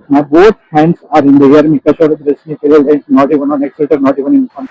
My both hands are in the air. मी कशावर rest केलेलं आहे. Not even on accelerator, not even in front.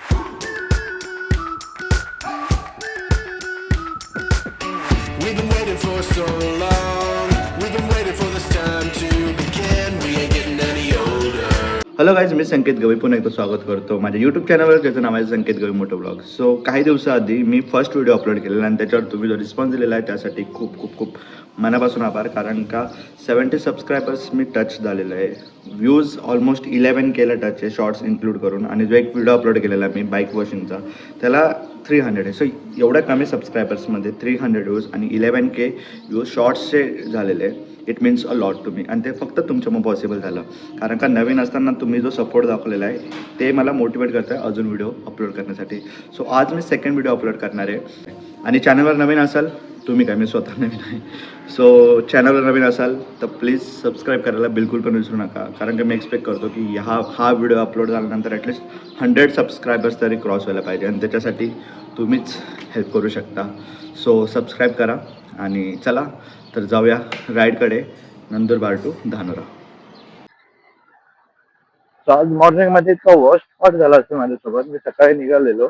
We've been waiting for so long. We've been waiting for this time to begin. We ain't getting any older. Hello guys, मी संकेत गवई पुन्हा एकदा स्वागत करतो माझ्या YouTube चॅनलवर, ज्याचं नाव आहे संकेत गवई मोटो ब्लॉग. सो काही दिवसाआधी मी फर्स्ट व्हिडिओ अपलोड केलेला आणि त्याच्यावर तुम्ही जो रिस्पॉन्स दिलेला आहे त्यासाठी खूप खूप खूप मनापासून आभार. कारण का 70 सबस्क्रायबर्स मी टच झालेलं आहे. व्ह्यूज ऑलमोस्ट 11K टच आहे, शॉर्ट्स इन्क्लूड करून. आणि जो एक व्हिडिओ अपलोड केलेला मी बाईक वॉशिंगचा, त्याला 300 आहे. सो एवढ्या कमी सबस्क्रायबर्समध्ये 300 व्ह्यूज आणि 11K व्ह्यूज शॉर्ट्सचे झालेले आहे. It means a lot to me. आणि ते फक्त तुमच्यामुळे पॉसिबल झालं. कारण का नवीन असताना तुम्ही जो सपोर्ट दाखवलेला आहे ते मला मोटिवेट करतं आहे अजून व्हिडिओ अपलोड करण्यासाठी. सो आज मी सेकंड व्हिडिओ अपलोड करणार आहे. आणि चॅनलवर नवीन असाल, तुम्ही काय, मी स्वतः नवीन आहे. सो चॅनलवर नवीन असाल तर प्लीज सबस्क्राईब करायला बिलकुल पण विसरू नका. कारण की मी एक्सपेक्ट करतो की हा व्हिडिओ अपलोड झाल्यानंतर ॲटलिस्ट 100 सबस्क्रायबर्स तरी क्रॉस व्हायला पाहिजे. आणि त्याच्यासाठी तुम्हीच हेल्प करू शकता. सो सबस्क्राईब करा आणि चला तर जाऊया राईडकडे, नंदुरबार टू धानोरा. आज मॉर्निंग मध्ये इतका वर्स्ट स्पॉट झाला असेल माझ्यासोबत. मी सकाळी निघालेलो,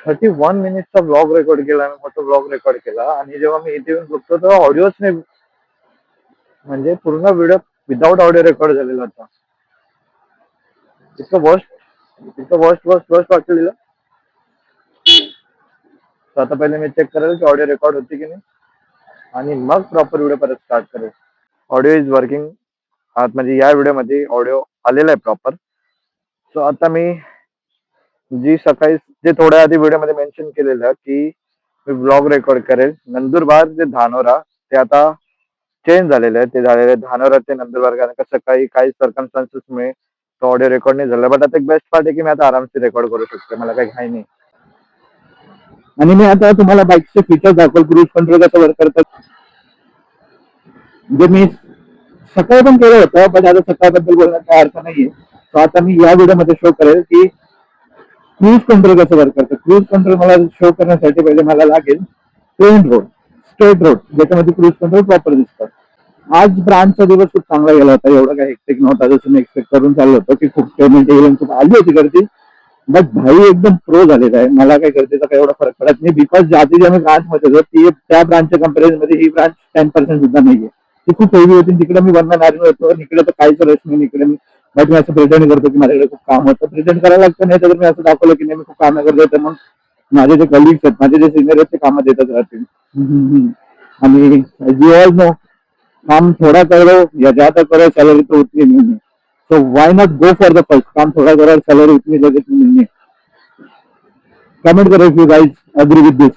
31 मिनिटचा ब्लॉग रेकॉर्ड केला, मी मोठा ब्लॉग रेकॉर्ड केला. आणि जेव्हा मी इथे येऊन बघतो तेव्हा ऑडिओच नाही, म्हणजे पूर्ण व्हिडिओ विदाउट ऑडिओ रेकॉर्ड झालेला होता. इतकं वर्स्ट वाटलेलं. तर आता पहिले मी चेक करेल की ऑडिओ रेकॉर्ड होती की नाही, आणि मग प्रॉपर व्हिडिओ परत स्टार्ट करेल. ऑडिओ इज वर्किंग आत, म्हणजे या व्हिडिओमध्ये ऑडिओ आलेला आहे प्रॉपर. सो आता मी जी सकाळी जे थोड्या आधी व्हिडिओमध्ये मेन्शन केलेलं की मी ब्लॉग रेकॉर्ड करेल नंदुरबार ते धानोरा, ते आता चेंज झालेलं आहे. ते झालेलं आहे धानोरा ते नंदुरबार. कारण का सकाळी काही सर्कमस्टान्सेसमुळे तो ऑडिओ रेकॉर्ड नाही झाला. बट आता एक बेस्ट पार्ट आहे की मी आता आरामशी रेकॉर्ड करू शकतो, मला काही घाई नाही. आणि मी आता तुम्हाला बाईकचे फीचर दाखवल, क्रूज कंट्रोल कसं वर्क करतात. म्हणजे मी सकाळी पण केलं होतं, पण आता सकाळबद्दल बोलण्यात काय अर्थ नाहीये. तर आता मी या व्हिडिओमध्ये शो करेल की क्रूज कंट्रोल कसं वर्क करतं. क्रूज कंट्रोल मला शो करण्यासाठी पहिले मला लागेल प्लेन रोड, स्ट्रेट रोड, ज्याच्यामध्ये क्रूज कंट्रोल प्रॉपर दिसतात. आज ब्रांचचा दिवस खूप चांगला गेला होता, एवढा काही हेक्टिक नव्हता जसं मी एक्सपेक्ट करून चाललो होतो की खूप पेमेंट येईल, खूप आली होती गर्दी. बट भाई एकदम प्रो झालेला आहे. मला काही गर्दीचा काही एवढा फरक पडत नाही, बिकॉज ज्याची आम्ही ब्रांच मध्ये होतो ती त्या ब्रांचच्या कंपॅरिझन मध्ये ही ब्रांच 10% सुद्धा नाहीये. ती खूप हेवी होती. तिकडे मी 1 man army होतो, इकडे तर काहीच रस नाही. इकडे मी बट मी असं प्रेझेंट करतो की माझ्याकडे खूप काम होतं, प्रेझेंट करायला लागतं. नाही तर मी असं दाखवलं की नाही मी खूप काम करतो, तर मग माझे जे कलिग्स आहेत, माझे जे सिनियर आहेत, ते कामात देतच राहतील. आणि जी ऑल नो, काम थोड़ा करो या ज्यादा करो, सैलरी तो उतनी नहीं है. So why not go for the first. काम थोड़ा करो और सैलरी उतनी जगह की मिलनी है. कमेंट करो if you guys agree with this.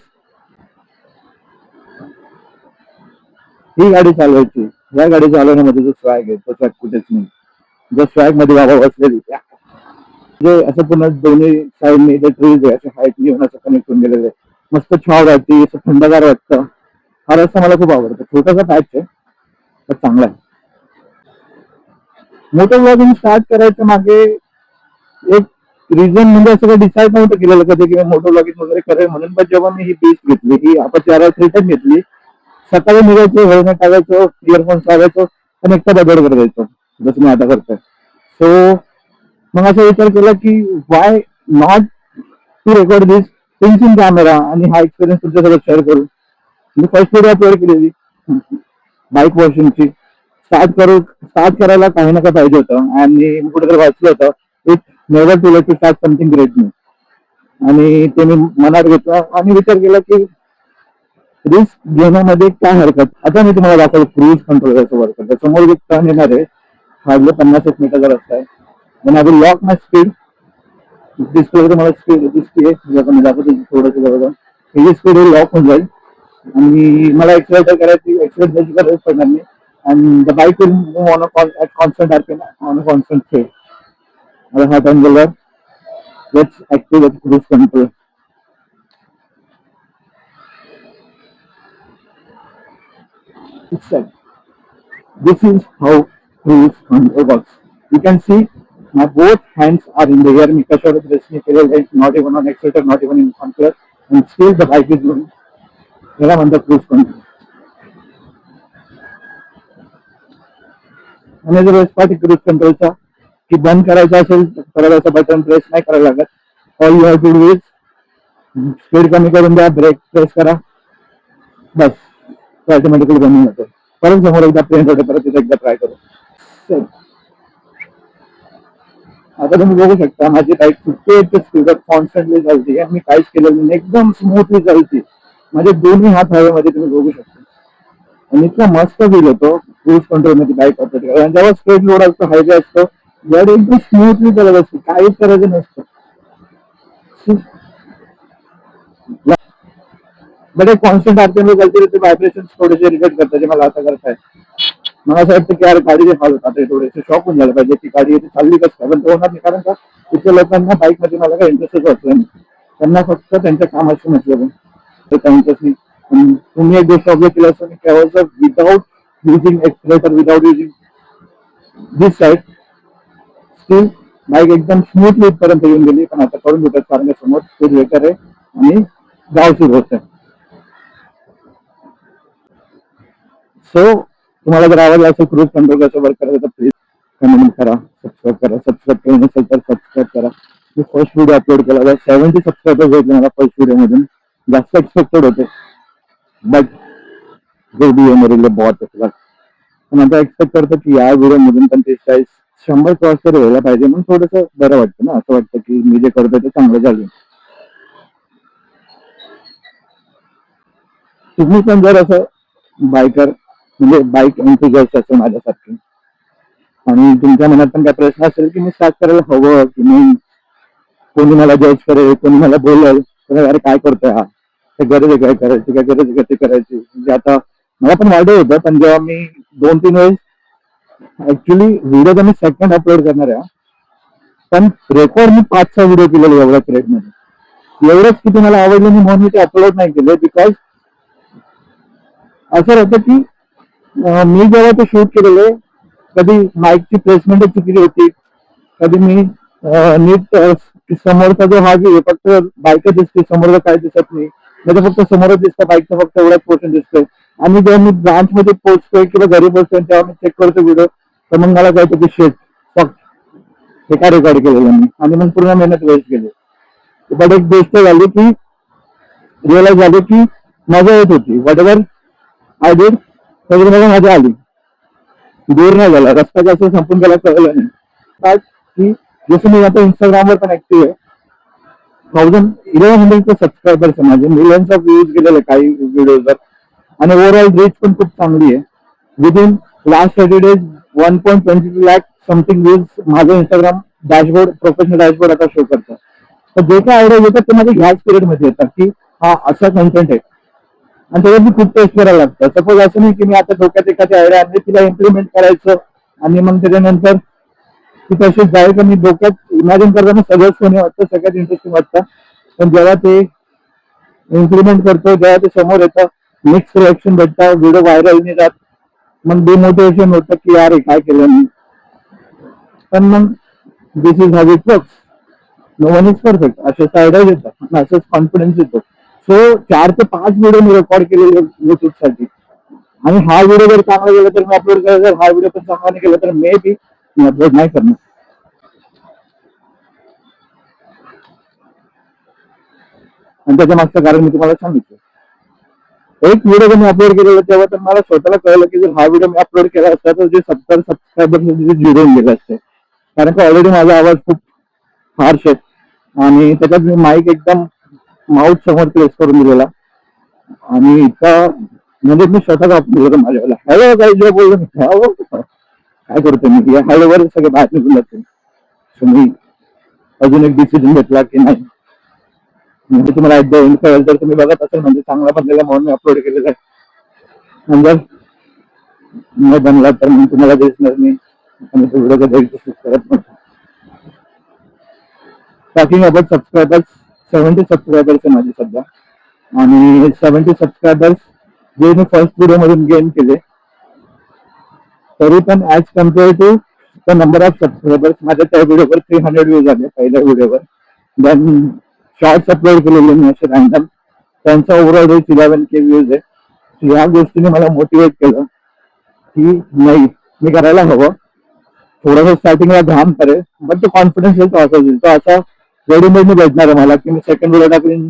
ही गाडी चालवायची, या गाडी चालवण्यामध्ये जो स्वॅग आहे तो स्वॅग कुठेच नाही. जो स्वॅग मध्ये बाबा बसलेली जे असं पुन्हा दोन्ही साईडने जे ट्रीज आहे असे हाईट घेऊन असं कनेक्ट होऊन गेलेले, मस्त छाव राहते, असं थंडगार वाटतं. हा रस्ता मला खूप आवडतो. छोटासा पॅच आहे पण चांगला आहे. मोटर ब्लॉगिंग स्टार्ट करायचं मागे एक रिझन म्हणजे असं काही डिसाईड नव्हतं केलेलं कधी की मोटर ब्लॉगिंग वगैरे करेल म्हणून. पण जेव्हा मी ही पीस घेतली, ही आपण 4 रिटर्न घेतली, सकाळी निघायचो, हेल्मेट टाकायचो, इयरफोन्स लावायचो आणि एकटा बदल करायचो जसं मी आता करतोय. सो मग असा विचार केला की why not to record this things in camera आणि हा एक्सपिरियन्स तुमच्यासोबत शेअर करू. मी फर्स्ट व्हिडिओ अपलोड केलेली बाईक वॉशिंगची. स्टार्ट करायला काही ना काही पाहिजे होतं. आणि मी कुठेतरी वाचलं होतं, it never too late to start something great new. आणि ते मी मनात घेतलं आणि विचार केला की रिस्क घेण्यामध्ये काय हरकत. आता मी तुम्हाला दाखवलं क्रूज कंट्रोल कसं वर्क करतं. समोर एक टर्न येणार आहे, हार्डली 50 मीटरचा रस्ता आहे. पण I will lock my speed. Display तुम्हाला स्पीड दिसते, मी दाखवतो थोडंसं जवळ जाऊन. ही स्पीड लॉक होऊन जाईल आणि मला एक्सरसाइज करायची, एक्सरसाइज द्यायची गरज पडणार नाही. and the bike will move on at constant RPM, on a constant pace. At that angle, let's activate cruise control. It's set. This is how cruise control works. You can see my both hands are in the air. मी कशावर rest नाही केलेलं आहे, not even on accelerator, not even in front clutch, and still the bike is moving. याला म्हणतात cruise control. आणि जर पाठी cruise कंट्रोलचा की बंद करायचा असेल तर असं बटन प्रेस नाही करायला लागत. All you have to do is speed कमी करून द्या, ब्रेक प्रेस करा, बस ऑटोमॅटिकली बंद होतो. परत समोर एकदा प्लेन होते, परत तिथे एकदा ट्राय करू. आता तुम्ही बघू शकता माझी बाईक 58 स्पीड कॉन्स्टंटली चालते आणि मी काहीच केलेलं नाही, एकदम स्मूथली चालते. माझे दोन्ही हात हवेमध्ये तुम्ही बघू शकता आणि इतका मस्त फील होतो क्रूज कंट्रोल मध्ये बाईक ऑपरेट करायला. आणि जेव्हा स्ट्रेट लोड असतो, हायवे असतो, गाडी एकदम स्मूथली चालत असते, काहीच करायचं नसतं. बट एक कॉन्स्टंट आरपीएम चालते ते व्हायब्रेशन थोडेसे रिजेक्ट करतात, जे मला आता करताय. मला असं वाटतं की यार गाडीचे हाल होतात, थोडेसे शॉक होऊन झालं पाहिजे की गाडी चालली कसं, पण ते होणार नाही. कारण का तिथे लोकांना बाईक मध्ये मला काही इंटरेस्टच वाटलं नाही. त्यांना फक्त त्यांच्या कामाशी म्हटलं काही इंटरेस्ट नाही. तुम्ही एक गोष्ट ऑब्झर्व केली असं केव्हा without using accelerator, without using this side, still bike एकदम स्मूथली इथपर्यंत येऊन गेली. पण आता करून घेतात कारण समोर स्पीड ब्रेकर आहे आणि गावची गोष्ट आहे. सो तुम्हाला जर आवडला असेल क्रूज कंट्रोल कसं वर्क करायचं तर प्लीज कमेंट करा, सबस्क्राईब करा. सबस्क्राईब केलं नसेल तर सबस्क्राईब करा. मी फर्स्ट व्हिडिओ अपलोड केला होता, 70 सबस्क्रायबर्स होते मला फर्स्ट व्हिडिओ मधून, जास्त एक्सपेक्टेड होते. बट जो बी मेरे बहुत असला पण आता एक्सपेक्ट करतो की या व्हिडिओ मधून पण 100 क्रॉस तरी व्हायला पाहिजे. मग थोडंसं बरं वाटतं ना, असं वाटतं की मी जे करतोय ते चांगलं झालं. तुम्ही पण जर असं बायकर म्हणजे बाईक एन्थुझियास्ट असेल माझ्यासारखे आणि तुमच्या मनात पण काय प्रश्न असेल की मी स्टार्ट करायला हवं की नाही, कोणी मला जज करेल, कोणी मला बोलेल अरे काय करतोय हा, ते गरज आहे काय करायची, काय गरज आहे कशी करायची. म्हणजे आता मला पण वाढत होतं, पण जेव्हा मी 2-3 वेळेस ऍक्च्युली व्हिडिओ तर मी सेकंड अपलोड करणार आहे, पण रेकॉर्ड मी 5-6 व्हिडिओ केलेले एवढ्या पिरियड मध्ये. एवढंच की तुम्हाला आवडलं नाही म्हणून मी ते अपलोड नाही केले. बिकॉज असं राहतं की मी जेव्हा ते शूट केलेले, कधी माईकची प्लेसमेंट चुकीची होती, कधी मी नीट समोरचा जो हा आहे फक्त बाईकच दिसते, समोरचं काय दिसत नाही. म्हणजे फक्त समोरच दिसतं, बाईकचं फक्त एवढाच पोर्शन दिसतोय. आणि जेव्हा मी ब्रांच मध्ये पोहोचतोय किंवा घरी पोहोचतोय तेव्हा मी चेक करतो व्हिडिओ, तर मग मला कळतं की शेट फक्त हे काय रेकॉर्ड केलेलं मी, आणि मग पूर्ण मेहनत वेस्ट केली. बट एक गोष्ट झाली की रिअलाइज झाली की मजा येत होती. वॉट एव्हर आय डिड सगळी मला मजा आली, दूर नाही झाला, रस्ता कसं संपून गेला कळलं नाही. की जसं मी आता इंस्टाग्रामवर पण ऍक्टिव्ह आहे, 1100 सबस्क्रायबर्स आहे माझे, मिलियन्स ऑफ व्ह्यूज गेलेले काही व्हिडिओजवर, आणि ओव्हरऑल रीच पण खूप चांगली आहे. Within last 30 days 1.22 lakh something views माझं इंस्टाग्राम डॅशबोर्ड, प्रोफेशनल डॅशबोर्ड आता शो करतं. तर जे काय आयडिया येतात ते माझ्या ह्याच पिरियड मध्ये येतात की हा असा कंटेंट आहे, आणि त्याच्यात मी खूप टेस्ट करायला लागतं. सपोज असं नाही की मी आता डोक्यात एखादी आयडिया आणली, तिला इम्प्लिमेंट करायचं आणि मग त्याच्यानंतर ती तशीच जाईल. तर मी डोक्यात इमॅजिन करताना सगळंच कोणी वाटतं, सगळ्यात इंटरेस्टिंग वाटतं, पण जेव्हा ते इम्प्लिमेंट करतो, जेव्हा ते समोर येतं, मिक्स रिएक्शन भेटतात, व्हिडिओ व्हायरल नाही जात, मग डिमोटिवेशन होतं की यार काय केलं मी. पण मग this is how it works, no one is perfect, असेच आयडिया येतात, असेच कॉन्फिडन्स येतो. सो 4 ते 5 व्हिडिओ मी रेकॉर्ड केलेले युट्यूब साठी, आणि हा व्हिडिओ जर चांगला गेला तर मी अपलोड केला, जर हा व्हिडिओ पण चांगला नाही केला तर मे बी मी अपलोड नाही करणार. आणि त्याच्या मागचं कारण मी तुम्हाला सांगितलं. एक व्हिडिओ जर मी अपलोड केलेला तेव्हा तर मला स्वतःला कळलं की जर हा व्हिडिओ मी अपलोड केला असता तर जे 70 सबस्क्रायबर्स जिरून गेले असते. कारण का ऑलरेडी माझा आवाज खूप हार्श आहे आणि त्याच्यात मी माईक एकदम माउथ समोर प्लेस करून दिलेला, आणि इतका म्हणजे मी स्वतःच आपलं माझ्याला हॅलो काही जे बोललो काय करतो मी, या हॅलोवर सगळे बाहेर निघून जाते. सो मी अजून एक डिसिजन घेतला की नाही, म्हणजे तुम्हाला एकदा एंड कळेल तर तुम्ही बघत असेल म्हणजे चांगला बनलेला म्हणून मी अपलोड केलेला आहे. म्हणजे न बनला तर मग तुम्हाला दिसणार नाही आणि तो व्हिडिओ कधी करत नव्हतं. टॉकिंग अबाउट सबस्क्रायबर्स, 70 सबस्क्रायबर्स आहे माझे सध्या, आणि 70 सबस्क्रायबर्स जे मी फर्स्ट व्हिडिओ मधून गेन केले, तरी पण as compare to the number of subscribers माझ्या त्या व्हिडिओवर 300 व्ह्यूज आले पहिल्या व्हिडिओवर. देन शॉर्ट्स अपलोड केलेले मी असे रँडम, त्यांचा ओव्हरऑल रीच 11K व्ह्यूज आहे. या गोष्टीने मला मोटिवेट केलं की नाही मी करायला हवं, थोडासा स्टार्टिंगला घाम करेल, पण तो कॉन्फिडन्स येईल, तो असा येईल, तो असा रेडीमेड नाही भेटणार आहे मला की मी सेकंड व्हिडिओ टाकून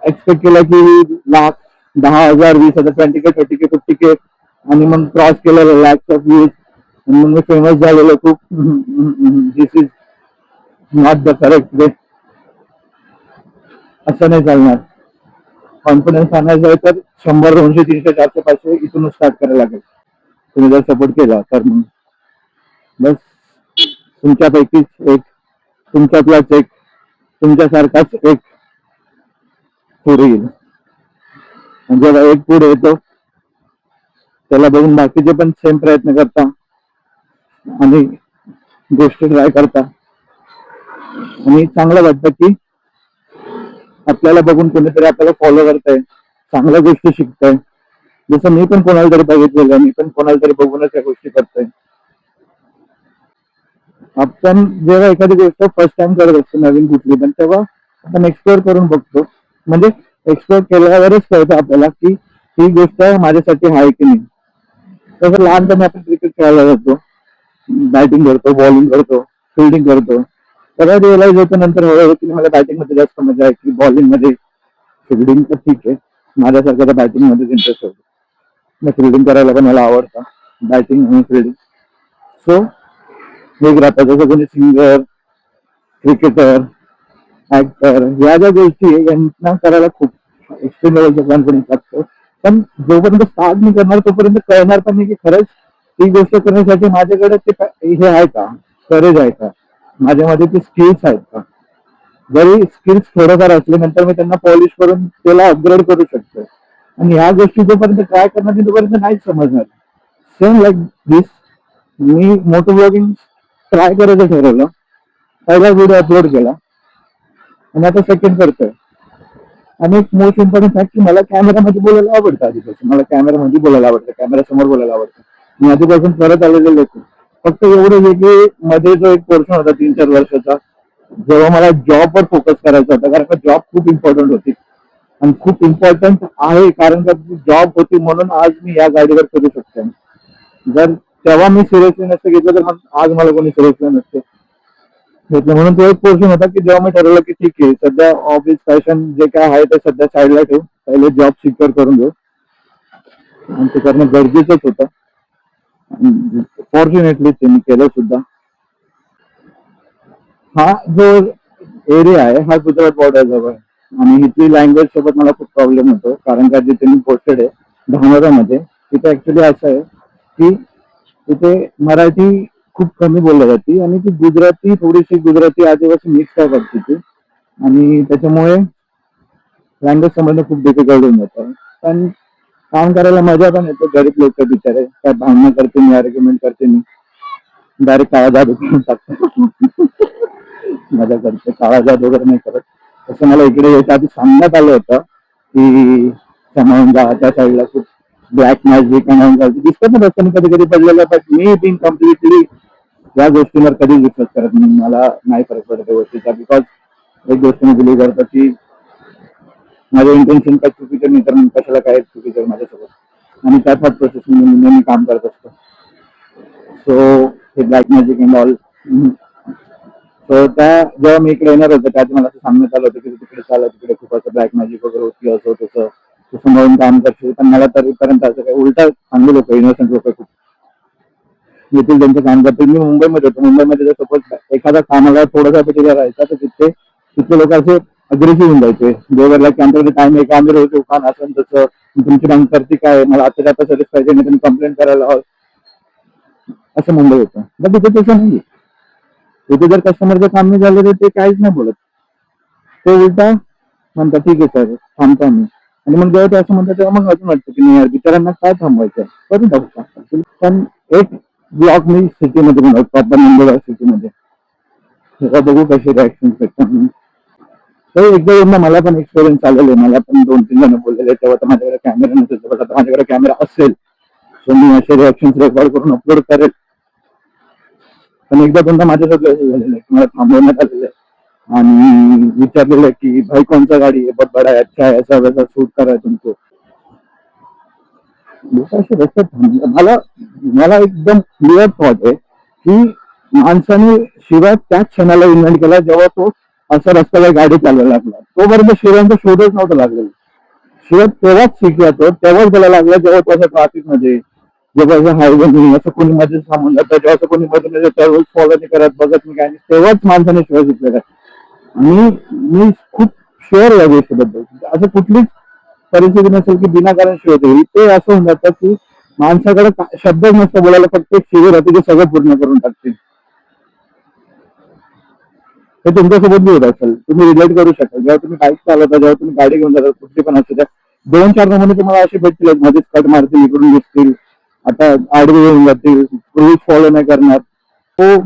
एक्सपेक्ट केला की लाख, 10,000, 20,000, 20K, 30K, 50K, आणि मग क्रॉस केलेलं लॅक्स ऑफ व्ह्यूज, आणि मग मी फेमस झालेलो खूप. This is not the correct way. असं नाही चालणार. कॉन्फिडन्स आणायचं आहे तर 100, 200, 300, 400, 500 इथूनच स्टार्ट करायला लागेल. तुम्ही जर सपोर्ट केला तर मग बस तुमच्यापैकीच एक, तुमच्यातलाच एक, तुमच्यासारखाच एक पुढे येईल. आणि जेव्हा एक पुढे येतो त्याला बघून बाकीचे पण सेम प्रयत्न करता आणि गोष्टी ट्राय करता, आणि चांगलं वाटतं की आपल्याला बघून कोणीतरी आपल्याला फॉलो करतंय, चांगल्या गोष्टी शिकतंय. जसं मी पण कोणाला तरी बघितलेलं, मी पण कोणाला तरी बघूनच या गोष्टी करतोय. आपण जेव्हा एखादी गोष्ट फर्स्ट टाइम करत असतो नवीन कुठली पण, तेव्हा आपण एक्सप्लोर करून बघतो. म्हणजे एक्सप्लोर केल्यावरच कळतं आपल्याला की ही गोष्ट माझ्यासाठी आहे की नाही. तसं लहानपणी आपण क्रिकेट खेळायला जातो, बॅटिंग करतो, बॉलिंग करतो, फिल्डिंग करतो. सगळं रिअलाइज होतं नंतर हळूहळू की मला बॅटिंग मध्ये जास्त मजा आहे की बॉलिंग मध्ये. फिल्डिंग तर ठीक आहे, माझ्यासारखं तर बॅटिंग मध्येच इंटरेस्ट होतो. मग फिल्डिंग करायला पण मला आवडतं, बॅटिंग आणि फिल्डिंग. सो वेग राहतात. जसं कोणी सिंगर, क्रिकेटर, ऍक्टर, या ज्या गोष्टी आहे यांना करायला खूप एक्स्ट्रीम लेवलचा कॉन्फिडन्स लागतो. पण जोपर्यंत स्टार्ट नाही करणार तोपर्यंत कळणार पण नाही की खरंच ही गोष्ट करण्यासाठी माझ्याकडे ते हे आहे का, करेज आहे का, माझ्यामध्ये ते स्किल्स आहेत का. जरी स्किल्स थोडंफार असले नंतर मी त्यांना पॉलिश करून त्याला अपग्रेड करू शकतो. आणि ह्या गोष्टी जोपर्यंत ट्राय करणार नाही तोपर्यंत नाहीच समजणार. सेम लाईक दिस, मी मोटो ब्लॉगिंग ट्राय करायचं ठरवलं, पहिला व्हिडिओ अपलोड केला आणि आता सेकंड करतोय. आणि एक मोस्ट इम्पॉर्टंट फॅक्ट की मला कॅमेरामध्ये बोलायला आवडतं. आधीपासून मला कॅमेरामध्ये बोलायला आवडतं, कॅमेरा समोर बोलायला आवडतं. मी आधीपासून करत आलेले लोक. फक्त एवढं आहे की मध्ये जो एक पोर्शन होता 3-4 वर्षाचा, जेव्हा मला जॉबवर फोकस करायचा होता, कारण का जॉब खूप इम्पॉर्टंट होती आणि खूप इम्पॉर्टंट आहे, कारण का जॉब होती म्हणून आज मी या गाडीवर करू शकतो. जर तेव्हा मी सिरियसली नसतं घेतलं तर मग आज मला कोणी सिरियसली नसते घेतलं. म्हणून तो एक पोर्शन होता की जेव्हा मी ठरवलं की ठीक आहे, सध्या ऑफिस फॅशन जे काय आहे ते सध्या साईडला ठेवू, पहिले जॉब सिक्युअर करून घेऊ, आणि ते करणं गरजेचंच होतं. फॉर्च्युनेटली ते मी केलं सुद्धा. हा जो एरिया आहे हा गुजरात बॉर्डर जवळ आहे, आणि इथली लँग्वेज सोबत मला खूप प्रॉब्लेम होतो. कारण का जिथे मी पोस्टेड आहे धामोरामध्ये, तिथे ऍक्च्युली असं आहे की तिथे मराठी खूप कमी बोलली जाते आणि ती गुजराती, थोडीशी गुजराती आदिवासी मिक्स आहे तिथे, आणि त्याच्यामुळे लँग्वेज समजणं खूप डिफिकल्ट होऊन जातं. पण काम करायला मजा पण येते. गरीब लोक बिचारे काय भांडणं करते नाही, आर्ग्युमेंट करते नाही, डायरेक्ट काळा जादू करून टाकतो. मजा करते, काळा जादू वगैरे नाही करत. तसं मला इकडे यायच्या आधी सांगण्यात आलं होतं की समावून त्या साईडला खूप ब्लॅक मॅजिक दिसतात ना रस्त्याने कधी कधी पडलेलं. बट मी बिन कम्प्लिटली या गोष्टींवर कधीच विश्वास करत नाही. मला नाही फरक पडत त्या गोष्टीचा, बिकॉज एक गोष्ट मी बिलीव्ह करतो की माझं इंटेन्शन काय चुकीचं नाही तर मग कशाला काय चुकीचं माझ्यासोबत, आणि त्या थॉट प्रोसेस मी काम करत असतो. सो हे black magic and all. So त्या जेव्हा मी इकडे येणार होतं त्यात मला असं सांगण्यात आलं होतं की तिकडे चाललं, तिकडे खूप असं ब्लॅक मॅजिक वगैरे होती, असं तसं, तसं म्हणून काम करशील. पण मला तरीपर्यंत असं काही उलटा चांगले लोक, इनोसंट लोक खूप येथील त्यांचं काम करतील. मी मुंबईमध्ये होतो, मुंबईमध्ये जर सपोज एखादा कामाला थोडासा तिथे राहायचा तर तिथले लोक असे अग्रेसिव्ह होऊन जायचे. देवरला कॅम्पमध्ये टाइम आहे, काम रोज काम असं तसं, तुमची काम करते काय, मला आता जाता सर्विस पाहिजे, मी तुम्ही कंप्लेंट करायला असं मुंबई होतं. बट तिथे तसं नाही. तिथे जर कस्टमरचं काम नाही झालं तर ते काहीच नाही बोलत, ते उलटा म्हणतात ठीक आहे सर थांबतो आम्ही. आणि मग जेव्हा ते असं म्हणतात तेव्हा मग अजून वाटतं की नाही यार बिचारांना काय थांबवायचं, करून टाकू. पण एक ब्लॉग मी सिटीमध्ये बनवतो, प्रॉपर मुंबई सिटीमध्ये, तेव्हा बघू कशी रिॲक्शन भेटतात. तर एकदा मला पण एक्सपिरियन्स आलेला आहे. मला पण 2-3 जण बोललेले, तेव्हा तर माझ्याकडे कॅमेरा नसेल, तेव्हा आता माझ्याकडे कॅमेरा असेल तर मी असे रिॲक्शन रेकॉर्ड करून अपलोड करेल. पण एकदा दोनदा माझ्यासोबत असं झालेलं आहे की मला थांबवण्यात आलेलं आहे आणि विचारलेलं आहे की भाई कोणता गाडी आहे, बहुत बडा है, अच्छा है, ऐसा वैसा शूट करा है तुमको. लोक असे रस्त्यात मला मला एकदम क्लिअर थॉट आहे की माणसाने शिवाय त्याच क्षणाला इन्व्हेंट केला जेव्हा तो असा रस्त्यावर गाडी चालवायला लागला. तोपर्यंत शिवांचा शोधच नव्हता लागलेला. शिवाय तेव्हाच शिकला तो, तेव्हाच त्याला लागला जेव्हा तो असं ट्रॅफिकमध्ये, जेव्हा असं हायवे नाही, असं कोणी मध्ये थांबून जातं, जेव्हा असं कोणी मध्ये त्या रूल्स फॉलो नाही करत, बघत नाही काय नाही, तेव्हाच माणसाने शिवाय शिकलेला आहे. आणि मी खूप शुअर या गोष्टीबद्दल. असं कुठलीच परिस्थिती नसेल की विनाकारण शिवाय देईल. ते असं होऊन जातं की माणसाकडे शब्दच नसतं बोलायला, फक्त एक शिवी राहते ते सगळं पूर्ण करून टाकते. हे तुमच्यासोबत बी होत असेल, तुम्ही रिलेट करू शकाल. जेव्हा तुम्ही बाईक चालवता, जेव्हा तुम्ही गाडी घेऊन जाता, कुठली पण असते, त्या 2-4 नमुने तुम्हाला असे भेटतील, मध्येच कट मारतील, इकडून दिसतील, आता आडवे येऊन जातील, रूल्स फॉलो नाही करणार. तो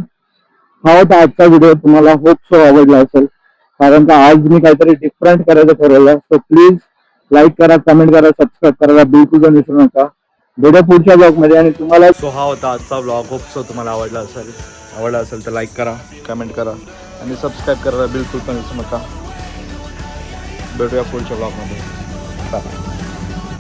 हा होता आजचा व्हिडिओ. तुम्हाला होप सो आवडला असेल, कारण का आज मी काहीतरी डिफरंट करायचं ठरवलं. सो प्लीज लाईक करा, कमेंट करा, सबस्क्राईब करायला बिलकुल विसरू नका. भेटू पुढच्या ब्लॉग मध्ये. आणि तुम्हाला सो हा होता आजचा ब्लॉग. होप सो तुम्हाला आवडला असेल तर लाईक करा, कमेंट करा आणि सबस्क्राईब करायला बिलकुल पण विसरू नका. भेटूया पुढच्या ब्लॉगमध्ये.